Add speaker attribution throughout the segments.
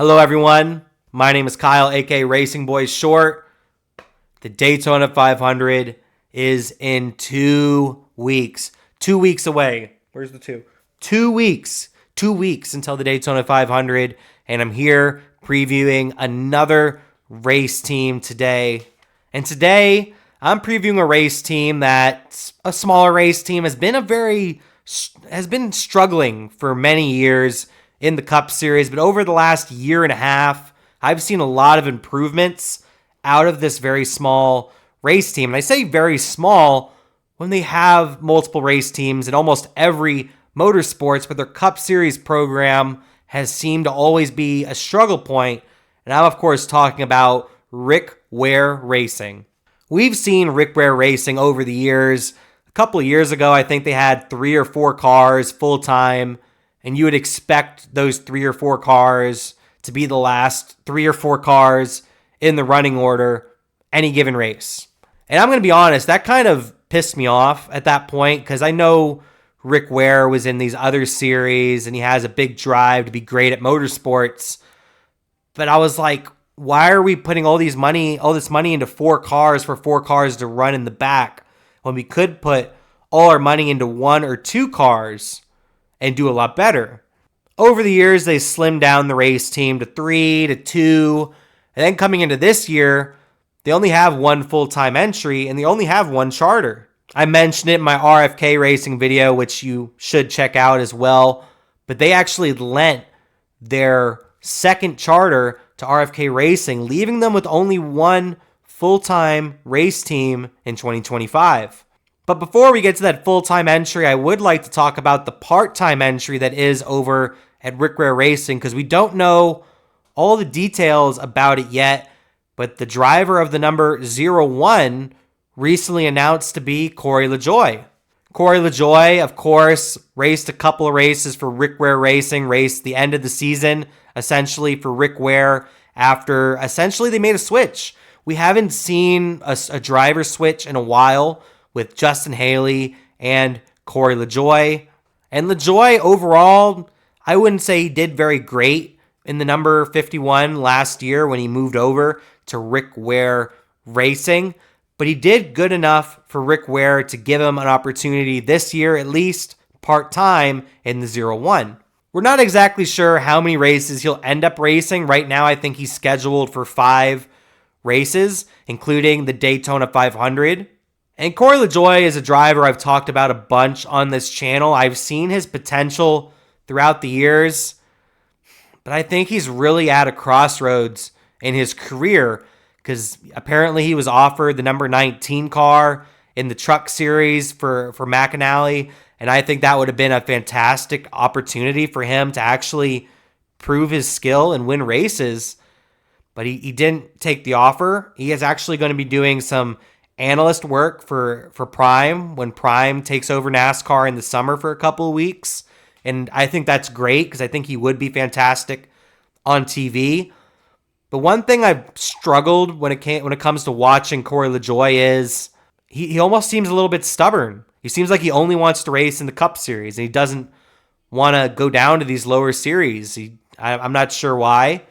Speaker 1: Hello, everyone. My name is Kyle, aka Racing Boys Short. The Daytona 500 is in 2 weeks. 2 weeks away. Where's the 2? 2 weeks. 2 weeks until the Daytona 500. And I'm here previewing another race team today. And today, I'm previewing a race team that's a smaller race team, has been struggling for many years in the Cup Series, but over the last year and a half, I've seen a lot of improvements out of this very small race team. And I say very small when they have multiple race teams in almost every motorsports, but their Cup Series program has seemed to always be a struggle point. And I'm, of course, talking about Rick Ware Racing. We've seen Rick Ware Racing over the years. A couple of years ago, I think they had 3 or 4 cars full-time, and you would expect those 3 or 4 cars to be the last 3 or 4 cars in the running order any given race. And I'm going to be honest, that kind of pissed me off at that point because I know Rick Ware was in these other series and he has a big drive to be great at motorsports. But I was like, why are we putting all this money into 4 cars for 4 cars to run in the back when we could put all our money into 1 or 2 cars and do a lot better? Over the years, they slimmed down the race team to 3, to 2. And then coming into this year, they only have 1 full-time entry and they only have 1 charter. I mentioned it in my RFK racing video, which you should check out as well. But they actually lent their second charter to RFK Racing, leaving them with only 1 full-time race team in 2025. But before we get to that full-time entry, I would like to talk about the part-time entry that is over at Rick Ware Racing because we don't know all the details about it yet, but the driver of the number 01 recently announced to be Corey LaJoie. Corey LaJoie, of course, raced a couple of races for Rick Ware Racing, raced the end of the season, essentially for Rick Ware, after essentially they made a switch. We haven't seen a driver switch in a while with Justin Haley and Corey LaJoie. And LaJoie, overall, I wouldn't say he did very great in the number 51 last year when he moved over to Rick Ware Racing. But he did good enough for Rick Ware to give him an opportunity this year, at least part-time, in the 01. We're not exactly sure how many races he'll end up racing. Right now, I think he's scheduled for 5 races, including the Daytona 500. And Corey LaJoie is a driver I've talked about a bunch on this channel. I've seen his potential throughout the years, but I think he's really at a crossroads in his career because apparently he was offered the number 19 car in the Truck Series for McAnally, and I think that would have been a fantastic opportunity for him to actually prove his skill and win races, but he didn't take the offer. He is actually going to be doing some analyst work for Prime when Prime takes over NASCAR in the summer for a couple of weeks. And I think that's great because I think he would be fantastic on TV. But one thing I've struggled when it comes to watching Corey LaJoie is he almost seems a little bit stubborn. He seems like he only wants to race in the Cup Series and he doesn't want to go down to these lower series. I'm not sure why.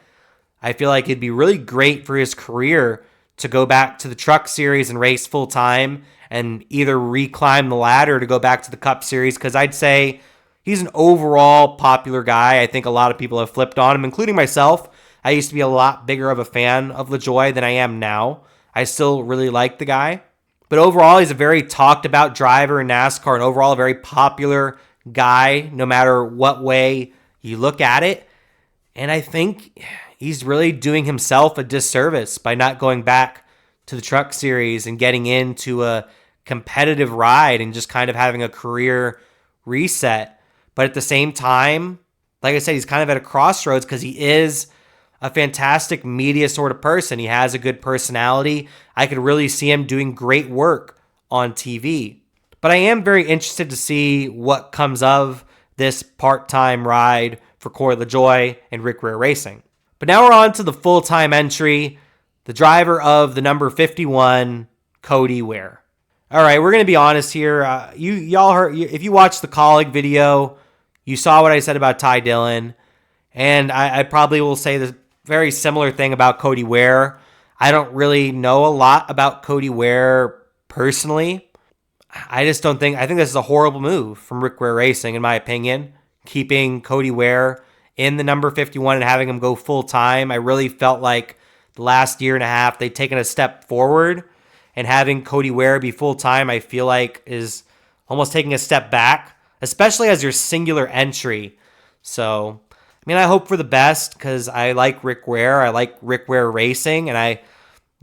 Speaker 1: I feel like it'd be really great for his career to go back to the Truck Series and race full-time and either reclimb the ladder to go back to the Cup Series because I'd say he's an overall popular guy. I think a lot of people have flipped on him, including myself. I used to be a lot bigger of a fan of LaJoie than I am now. I still really like the guy. But overall, he's a very talked-about driver in NASCAR and overall a very popular guy no matter what way you look at it. And I think he's really doing himself a disservice by not going back to the Truck Series and getting into a competitive ride and just kind of having a career reset. But at the same time, like I said, he's kind of at a crossroads because he is a fantastic media sort of person. He has a good personality. I could really see him doing great work on TV. But I am very interested to see what comes of this part-time ride for Corey LaJoie and Rick Ware Racing. But now we're on to the full-time entry, the driver of the number 51, Cody Ware. All right, we're going to be honest here. Y'all heard, if you watched the Colleague video, you saw what I said about Ty Dillon. And I probably will say very similar thing about Cody Ware. I don't really know a lot about Cody Ware personally. I just don't think, I think this is a horrible move from Rick Ware Racing, in my opinion. Keeping Cody Ware in the number 51 and having him go full time. I really felt like the last year and a half, they've taken a step forward, and having Cody Ware be full time, I feel like is almost taking a step back, especially as your singular entry. So, I mean, I hope for the best because I like Rick Ware. I like Rick Ware Racing, and I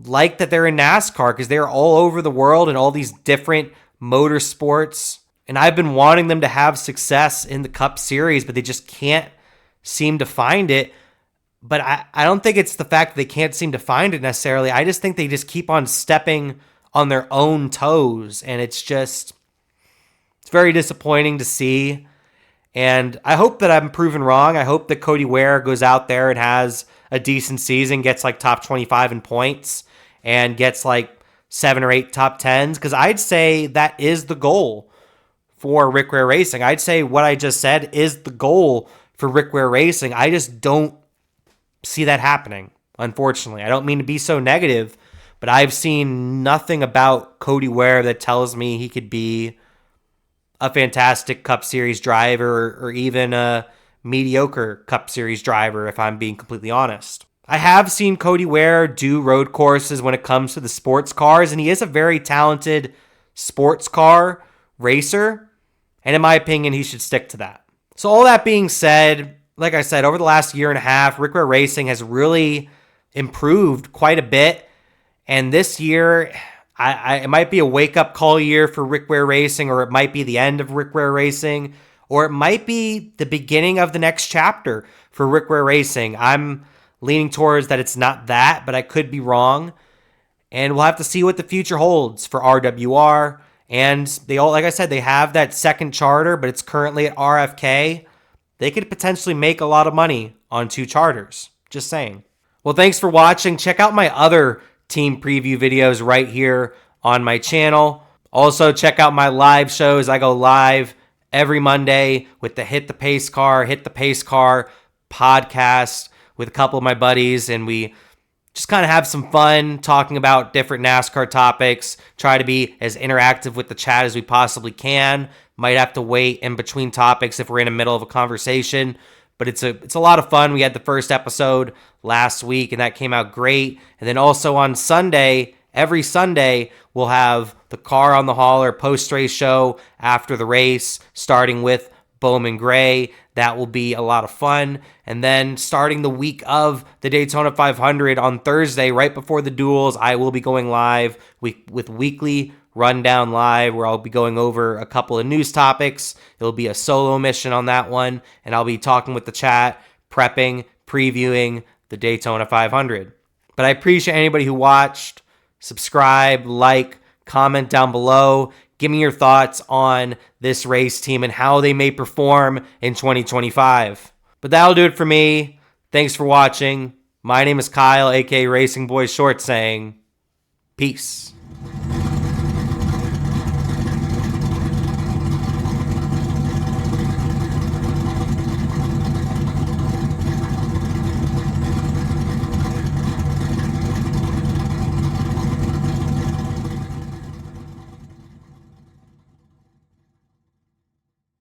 Speaker 1: like that they're in NASCAR because they're all over the world and all these different motorsports. And I've been wanting them to have success in the Cup Series, but they just can't seem to find it. But I don't think it's the fact that they can't seem to find it necessarily. I just think they just keep on stepping on their own toes. And it's very disappointing to see. And I hope that I'm proven wrong. I hope that Cody Ware goes out there and has a decent season, gets like top 25 in points, and gets like 7 or 8 top 10s. Because I'd say that is the goal for Rick Ware Racing. I'd say what I just said is the goal for Rick Ware Racing. I just don't see that happening, unfortunately. I don't mean to be so negative, but I've seen nothing about Cody Ware that tells me he could be a fantastic Cup Series driver or even a mediocre Cup Series driver, if I'm being completely honest. I have seen Cody Ware do road courses when it comes to the sports cars, and he is a very talented sports car racer, and in my opinion, he should stick to that. So all that being said, like I said, over the last year and a half, Rick Ware Racing has really improved quite a bit, and this year, it might be a wake-up call year for Rick Ware Racing, or it might be the end of Rick Ware Racing, or it might be the beginning of the next chapter for Rick Ware Racing. I'm leaning towards that it's not that, but I could be wrong. And we'll have to see what the future holds for RWR. And they all, like I said, they have that second charter, but it's currently at RFK. They could potentially make a lot of money on 2 charters. Just saying. Well, thanks for watching. Check out my other team preview videos right here on my channel. Also, check out my live shows. I go live every Monday with the Hit the Pacecar podcast with a couple of my buddies, and we just kind of have some fun talking about different NASCAR topics, try to be as interactive with the chat as we possibly can. Might have to wait in between topics if we're in the middle of a conversation, but it's a lot of fun. We had the first episode last week, and that came out great. And then also on Sunday, every Sunday, we'll have the Car on the Hauler post-race show after the race, starting with Bowman Gray. That will be a lot of fun. And then starting the week of the Daytona 500 on Thursday, right before the duels, I will be going live with Weekly Rundown Live, where I'll be going over a couple of news topics. It'll be a solo mission on that one, and I'll be talking with the chat, prepping, previewing the Daytona 500. But I appreciate anybody who watched. Subscribe, like, comment down below. Give me your thoughts on this race team and how they may perform in 2025. But that'll do it for me. Thanks for watching. My name is Kyle, aka Racing Boy Short, saying peace.